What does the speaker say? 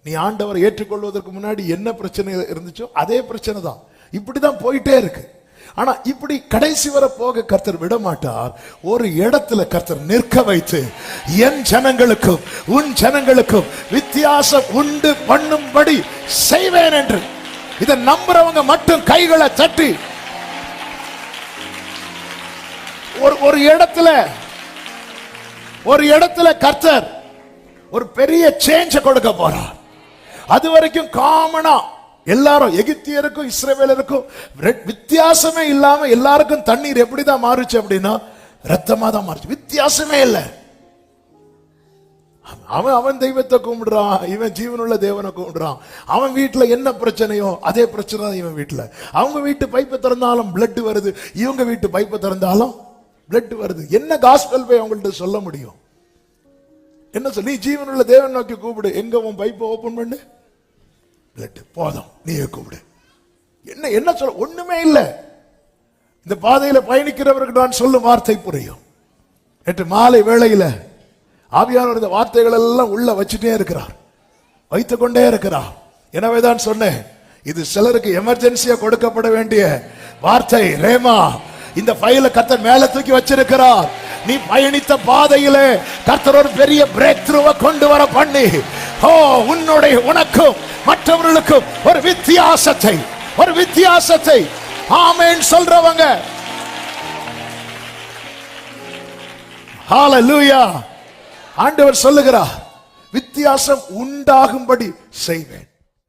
நீ ஆண்டவரை ஏற்றுக்கொள்வதற்கு முன்னாடி என்ன பிரச்சனை இருந்துச்சோ அதே பிரச்சனை தான். இப்படிதான் போயிட்டே இருக்கு. ஆனா இப்படி கடைசி வரை போக கர்த்தர் விட மாட்டார். ஒரு இடத்துல கர்த்தர் நிற்க வைத்து என் ஜனங்களுக்கும் உன் ஜனங்களுக்கும் வித்தியாசம் உண்டு பண்ணும்படி செய்வேன் என்று இதை நம்புறவங்க மட்டும் கைகளை தட்டி ஒரு இடத்துல கர்த்தர் ஒரு பெரிய சேஞ்ச கொடுக்க போறார். அது வரைக்கும் காமனா எல்லாரும் எகிப்தியருக்கும் இஸ்ரவேலருக்கும் வித்தியாசமே இல்லாம எல்லாருக்கும் தண்ணீர் எப்படிதான் மாறுச்சு அப்படின்னா ரத்தமா தான் மாறுச்சு. வித்தியாசமே இல்லை. அவன் தெய்வத்தை கும்பிடுறான், இவன் ஜீவனுள்ள தேவனை கும்பிடுறான். அவன் வீட்டுல என்ன பிரச்சனையோ அதே பிரச்சனை தான் இவன் வீட்டுல. அவங்க வீட்டு பைப்பை திறந்தாலும் பிளட் வருது, இவங்க வீட்டு பைப்பை திறந்தாலும் பிளட் வருது. என்ன காஸ்பல் போய் அவங்கள்ட்ட சொல்ல முடியும்? என்ன சொல்ல, நீ ஜீவனுள்ள தேவன் நோக்கி கூப்பிடு, எங்க உன் பைப்பை ஓபன் பண்ணு, பிளட் போதும், நீயே கூப்பிடு. என்ன என்ன சொல்ல, ஒண்ணுமே இல்லை. இந்த பாதையில பயணிக்கிறவருக்கு நான் சொல்லும் வார்த்தை புரியும். நேற்று மாலை வேளையில ஆவியானவர் இந்த வார்த்தைகள் எல்லாம் உள்ள வச்சுட்டே இருக்கிறார், வைத்துக் கொண்டே இருக்கிறார். எனவேதான் சொன்னேன், இது சிலருக்கு எமர்ஜென்சியா கொடுக்கப்பட வேண்டிய வார்த்தை. ரேமா, இந்த ஃபைல கர்த்தர் மேல தூக்கி வச்சிருக்கிறார். நீ பயணித்த பாதையிலே கர்த்தர் ஒரு பெரிய பிரேக் த்ரூவை கொண்டு வர பண்ணி, உன்னுடைய உனக்கும் மற்றவர்களுக்கும் ஒரு வித்தியாசத்தை ஆமென் சொல்றவங்க ஹalleluya. ஆண்டவர் சொல்லுகிறார், வித்தியாசம் உண்டாகும்படி செய்வேன்.